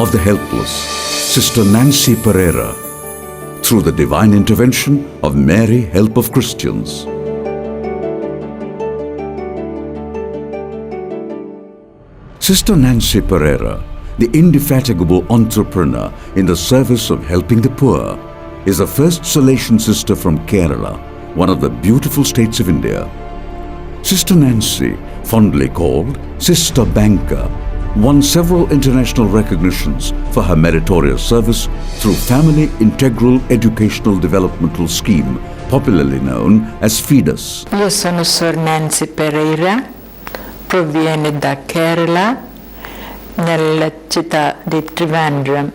of the helpless, Sister Nancy Pereira, through the divine intervention of Mary, Help of Christians. Sister Nancy Pereira, the indefatigable entrepreneur in the service of helping the poor, is the first Salesian sister from Kerala, one of the beautiful states of India. Sister Nancy, fondly called Sister Banker, won several international recognitions for her meritorious service through Family Integral Educational Developmental Scheme, popularly known as FIDES. Io sono Sor Nancy Pereira, proviene da Kerala, nella città di Trivandrum.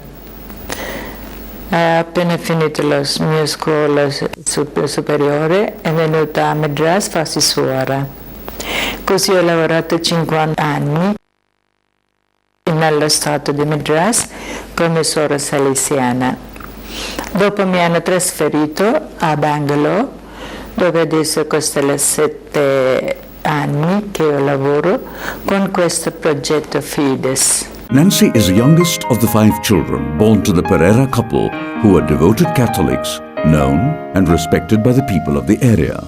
Ha appena finito la mia scuola superiore, è venuta a Madras a farsi suora. Così ho lavorato 50 anni nello stato di Madras come suora salesiana. Dopo mi hanno trasferito a Bangalore, dove adesso costa 7 anni che io lavoro con questo progetto FIDES. Nancy is the youngest of the 5 children born to the Pereira couple, who are devoted Catholics, known and respected by the people of the area.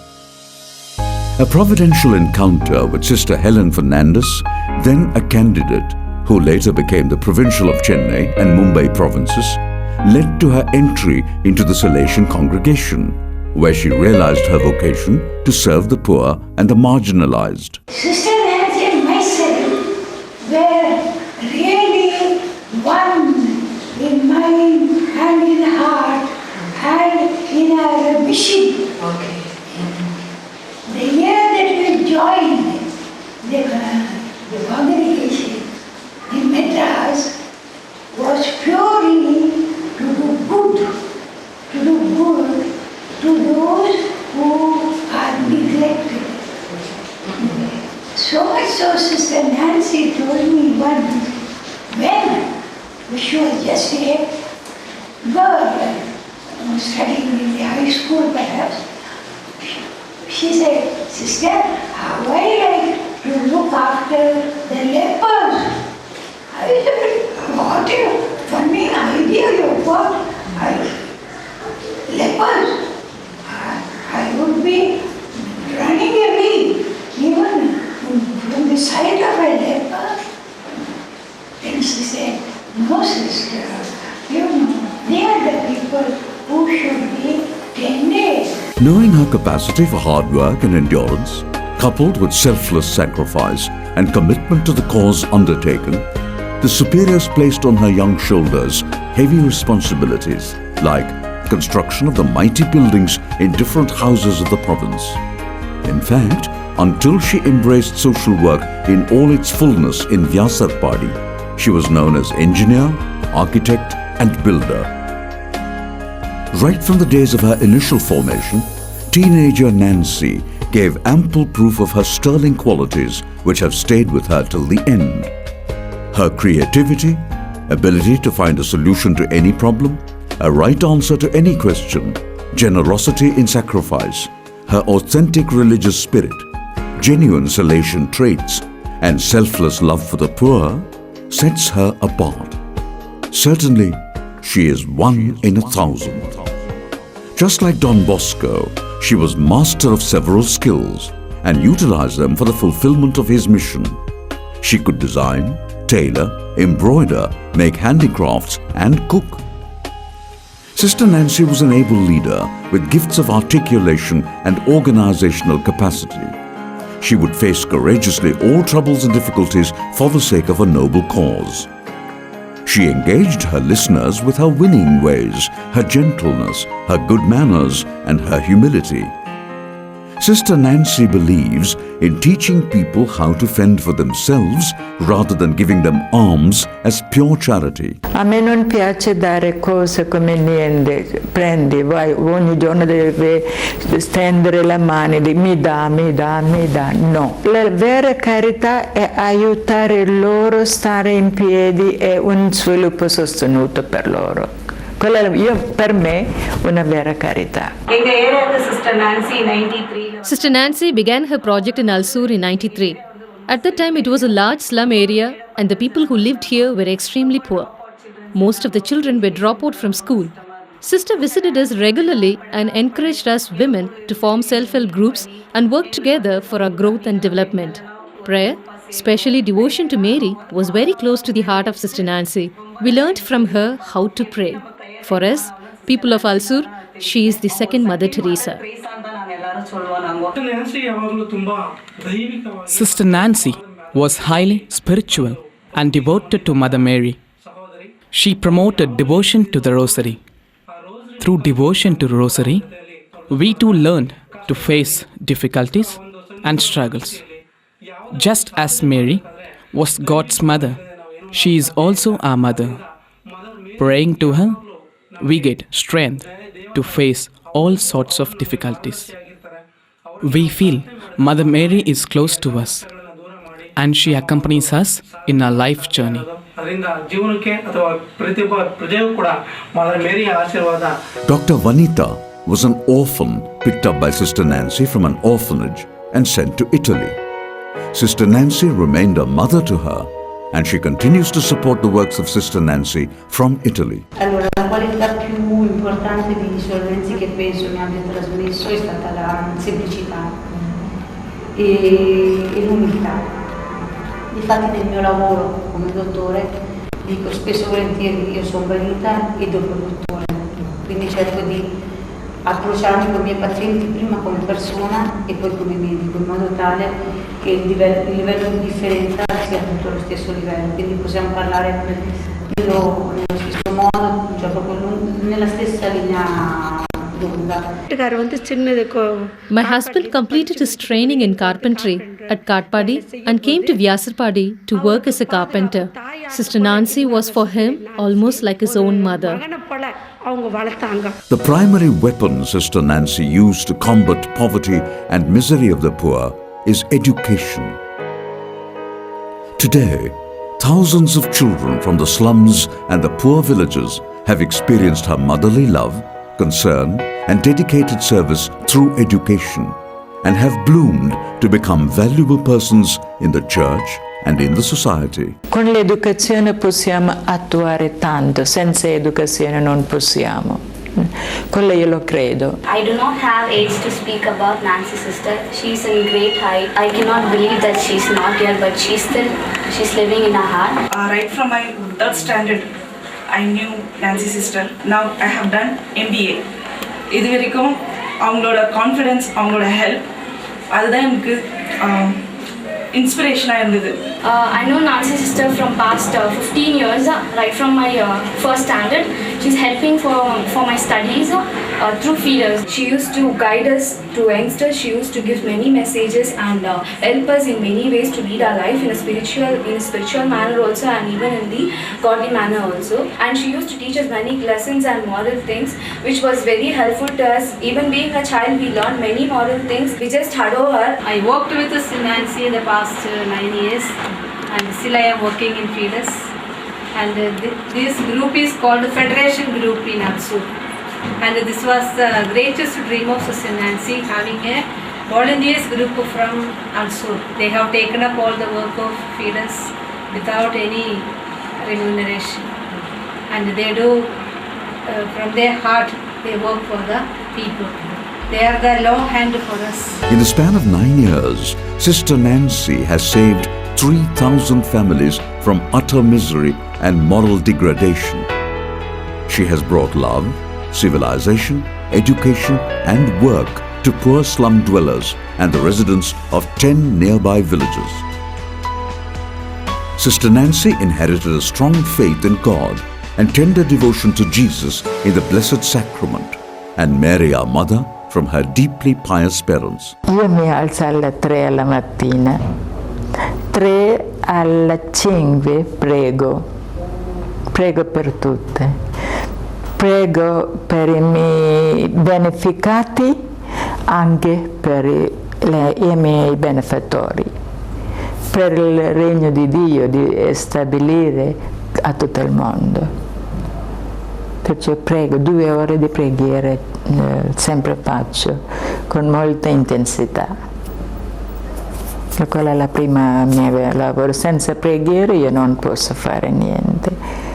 A providential encounter with Sister Helen Fernandez, then a candidate who later became the Provincial of Chennai and Mumbai provinces, led to her entry into the Salesian congregation, where she realized her vocation to serve the poor and the marginalized. Sister Nancy and myself were really one in mind and in heart and in our mission. Okay. The year that we joined the congregation in Madras was purely to do good to those who are neglected. So much so, Sister Nancy told me once, when she was just a girl, studying in the high school perhaps, she said, Sister, how would I like to look after the lepers? I said, what a funny idea you've got. Lepers. I would be running away even from the sight of a leper. Then she said, no, sister, you know, they are the people who should be tended. Knowing her capacity for hard work and endurance, coupled with selfless sacrifice and commitment to the cause undertaken, the superiors placed on her young shoulders heavy responsibilities like construction of the mighty buildings in different houses of the province. In fact, until she embraced social work in all its fullness in Vyasarpadi, she was known as engineer, architect and builder. Right from the days of her initial formation, teenager Nancy gave ample proof of her sterling qualities which have stayed with her till the end. Her creativity, ability to find a solution to any problem, a right answer to any question, generosity in sacrifice, her authentic religious spirit, genuine Salesian traits, and selfless love for the poor sets her apart. Certainly, she is one in 1,000. Just like Don Bosco, she was master of several skills and utilized them for the fulfillment of his mission. She could design, tailor, embroider, make handicrafts, and cook. Sister Nancy was an able leader with gifts of articulation and organizational capacity. She would face courageously all troubles and difficulties for the sake of a noble cause. She engaged her listeners with her winning ways, her gentleness, her good manners, and her humility. Sister Nancy believes in teaching people how to fend for themselves rather than giving them alms as pure charity. A me non piace dare cose come niente, prendi, vai, ogni giorno devi stendere la mano, mi dà, no. La vera carità è aiutare loro a stare in piedi e un sviluppo sostenuto per loro. Per me, una vera carità. Sister Nancy began her project in Alsur in 93. At that time, it was a large slum area and the people who lived here were extremely poor. Most of the children were dropped out from school. Sister visited us regularly and encouraged us women to form self-help groups and work together for our growth and development. Prayer, especially devotion to Mary, was very close to the heart of Sister Nancy. We learned from her how to pray. For us, people of Alsur, she is the second Mother Teresa. Sister Nancy was highly spiritual and devoted to Mother Mary. She promoted devotion to the Rosary. Through devotion to Rosary, we too learned to face difficulties and struggles. Just as Mary was God's mother, she is also our mother. Praying to her, we get strength to face all sorts of difficulties. We feel Mother Mary is close to us and she accompanies us in our life journey. Dr. Vanita was an orphan picked up by Sister Nancy from an orphanage and sent to Italy. Sister Nancy remained a mother to her, and she continues to support the works of Sister Nancy from Italy. Allora, la qualità più importante di Suor Nancy che penso mi abbia trasmesso è stata la semplicità e l'umiltà. Difatti nel mio lavoro come dottore dico spesso e volentieri io sono Vanita e dopo dottore, quindi cerco di approcciarmi con i miei pazienti prima come persona e poi come medico, in modo tale che il livello di differenza sia tutto allo stesso livello, quindi possiamo parlare nello stesso modo, cioè proprio nella stessa linea d'onda. My husband completed his training in carpentry at Katpadi and came to Vyasarpadi to work as a carpenter. Sister Nancy was for him almost like his own mother. The primary weapon Sister Nancy used to combat poverty and misery of the poor is education. Today, thousands of children from the slums and the poor villages have experienced her motherly love, concern, and dedicated service through education, and have bloomed to become valuable persons in the church and in the society. Con l'educazione possiamo attuare tanto, senza educazione non possiamo. Quello io lo credo. I do not have age to speak about Nancy sister. She's in great height. I cannot believe that she's not here, but she's living in our heart. Right from my third standard, I knew Nancy sister. Now I have done MBA. இது வரைக்கும் அவங்களோட confidence, அவங்களோட help அதுதான் எனக்கு இன்ஸ்பிரேஷனாக இருந்தது. I know Nancy sister from past 15 years, right from my first standard. She's helping for my studies through feeders. She used to guide us to youngsters. She used to give many messages and help us in many ways to lead our life in a spiritual manner also, and even in the godly manner also. And she used to teach us many lessons and moral things, which was very helpful to us. Even being a child, we learned many moral things. We just adore her. I worked with Sister Nancy in the past 9 years, and still I am working in Feeders. And this group is called Federation Group in Alsur. And this was the greatest dream of Sister Nancy, having a volunteers group from Alsur. They have taken up all the work of Feeders without any remuneration. And they do, from their heart, they work for the people. They are the long hand for us. In the span of 9 years, Sister Nancy has saved 3,000 families from utter misery and moral degradation. She has brought love, civilization, education, and work to poor slum dwellers and the residents of 10 nearby villages. Sister Nancy inherited a strong faith in God and tender devotion to Jesus in the Blessed Sacrament, and Mary, our Mother, from her deeply pious parents. Io mi alzo alle 3 alla mattina, 3 alla 5 prego per tutte, prego per i miei beneficati, anche per i miei benefattori, per il regno di Dio di stabilire a tutto il mondo. Perciò prego, 2 ore di preghiera sempre faccio, con molta intensità. E quella è la prima mia lavoro. Senza preghiera io non posso fare niente.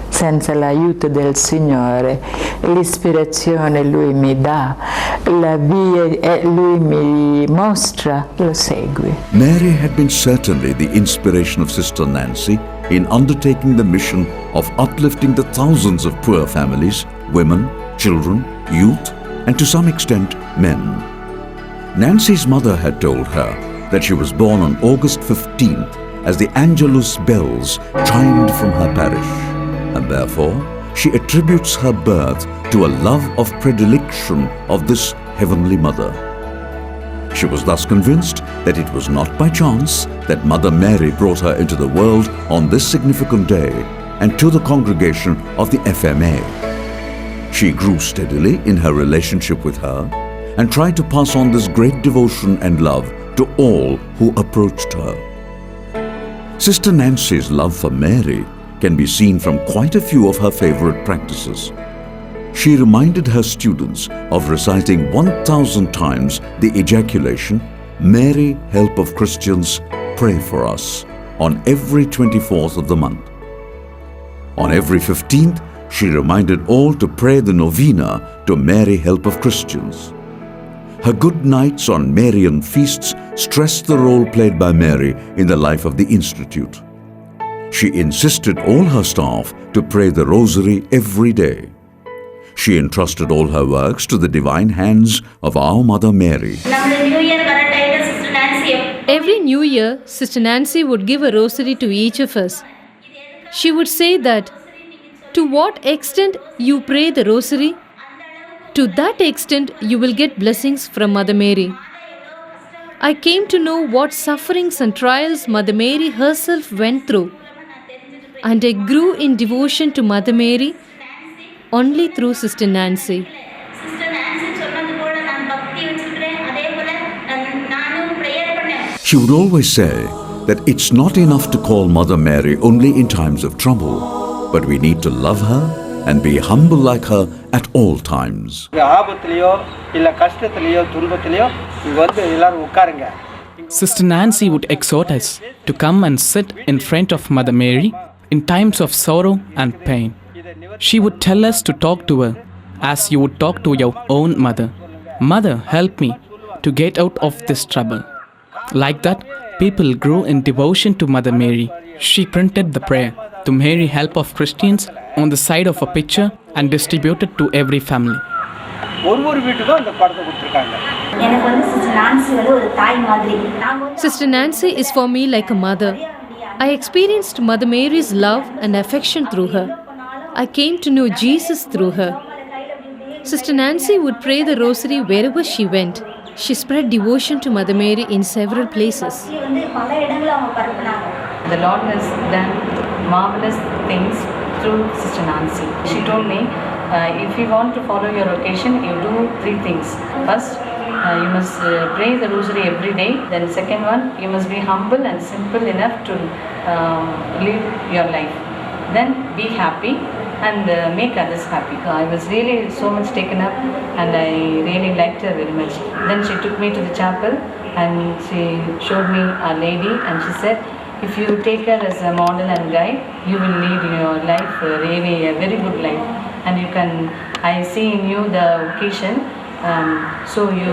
senza l'aiuto del Signore, l'ispirazione Lui mi dà, la via Lui mi mostra, lo segui. Mary had been certainly the inspiration of Sister Nancy in undertaking the mission of uplifting the thousands of poor families, women, children, youth, and to some extent, men. Nancy's mother had told her that she was born on August 15th as the Angelus bells chimed from her parish, and therefore she attributes her birth to a love of predilection of this Heavenly Mother. She was thus convinced that it was not by chance that Mother Mary brought her into the world on this significant day and to the congregation of the FMA. She grew steadily in her relationship with her and tried to pass on this great devotion and love to all who approached her. Sister Nancy's love for Mary can be seen from quite a few of her favorite practices. She reminded her students of reciting 1,000 times the ejaculation, "Mary, help of Christians, pray for us," on every 24th of the month. On every 15th, she reminded all to pray the novena to Mary, help of Christians. Her good nights on Marian feasts stressed the role played by Mary in the life of the Institute. She insisted all her staff to pray the Rosary every day. She entrusted all her works to the divine hands of our Mother Mary. Every New Year, Sister Nancy would give a rosary to each of us. She would say that, to what extent you pray the rosary, to that extent you will get blessings from Mother Mary. I came to know what sufferings and trials Mother Mary herself went through, and I grew in devotion to Mother Mary only through Sister Nancy. She would always say that it's not enough to call Mother Mary only in times of trouble, but we need to love her and be humble like her at all times. Sister Nancy would exhort us to come and sit in front of Mother Mary in times of sorrow and pain. She would tell us to talk to her as you would talk to your own mother. Mother, help me to get out of this trouble. Like that, people grew in devotion to Mother Mary. She printed the prayer, to Mary, help of Christians, on the side of a picture and distributed to every family. Sister Nancy is for me like a mother. I experienced Mother Mary's love and affection through her. I came to know Jesus through her. Sister Nancy would pray the rosary wherever she went. She spread devotion to Mother Mary in several places. The Lord has done marvelous things through Sister Nancy. She told me, if you want to follow your vocation, you do three things. First, you must pray the rosary every day. Then second one, you must be humble and simple enough to live your life. Then be happy and make others happy. I was really so much taken up and I really liked her very much. Then she took me to the chapel and she showed me Our Lady and she said, if you take her as a model and guide, you will lead your life really a very good life. And you can, I see in you the vocation, so you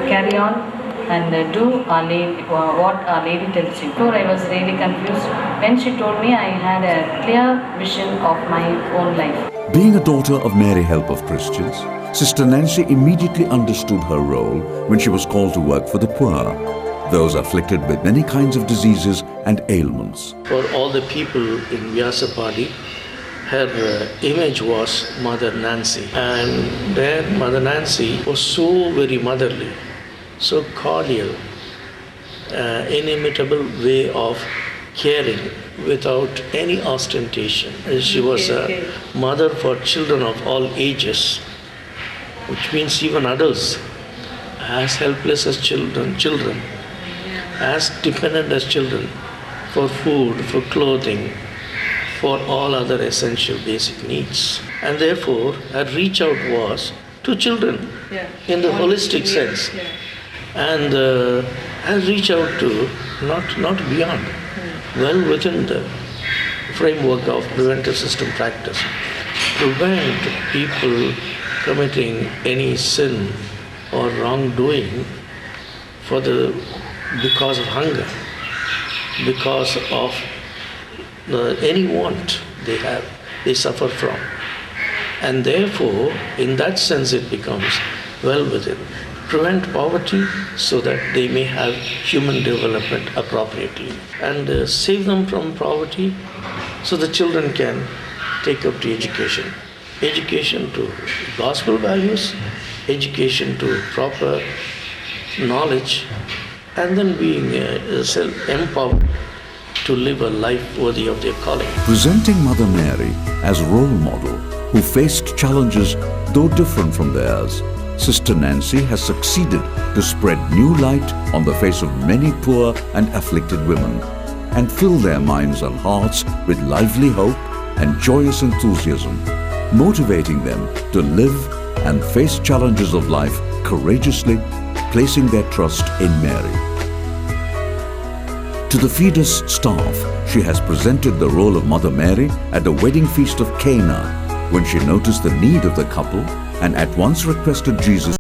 carry on and do Our Lady, what Our Lady tells you. Before I was really confused. When she told me, I had a clear vision of my own life. Being a daughter of Mary, help of Christians, Sister Nancy immediately understood her role when she was called to work for the poor, those afflicted with many kinds of diseases and ailments. For all the people in Vyasapadi, her image was Mother Nancy. And then Mother Nancy was so very motherly, so cordial, inimitable way of caring without any ostentation. She was a mother for children of all ages, which means even adults, as helpless as children, as dependent as children, for food, for clothing, for all other essential basic needs. And therefore, her reach out was to children in the holistic sense. And her reach out to not beyond, well within the framework of preventive system practice. Prevent people committing any sin or wrongdoing because of hunger, because of any want they suffer from. And therefore, in that sense, it becomes well within. Prevent poverty so that they may have human development appropriately. And save them from poverty so the children can take up to education. Education to gospel values, education to proper knowledge, and then being self-empowered to live a life worthy of their calling. Presenting Mother Mary as role model who faced challenges though different from theirs, Sister Nancy has succeeded to spread new light on the face of many poor and afflicted women and fill their minds and hearts with lively hope and joyous enthusiasm, motivating them to live and face challenges of life courageously, placing their trust in Mary. To the Fides staff, she has presented the role of Mother Mary at the wedding feast of Cana, when she noticed the need of the couple and at once requested Jesus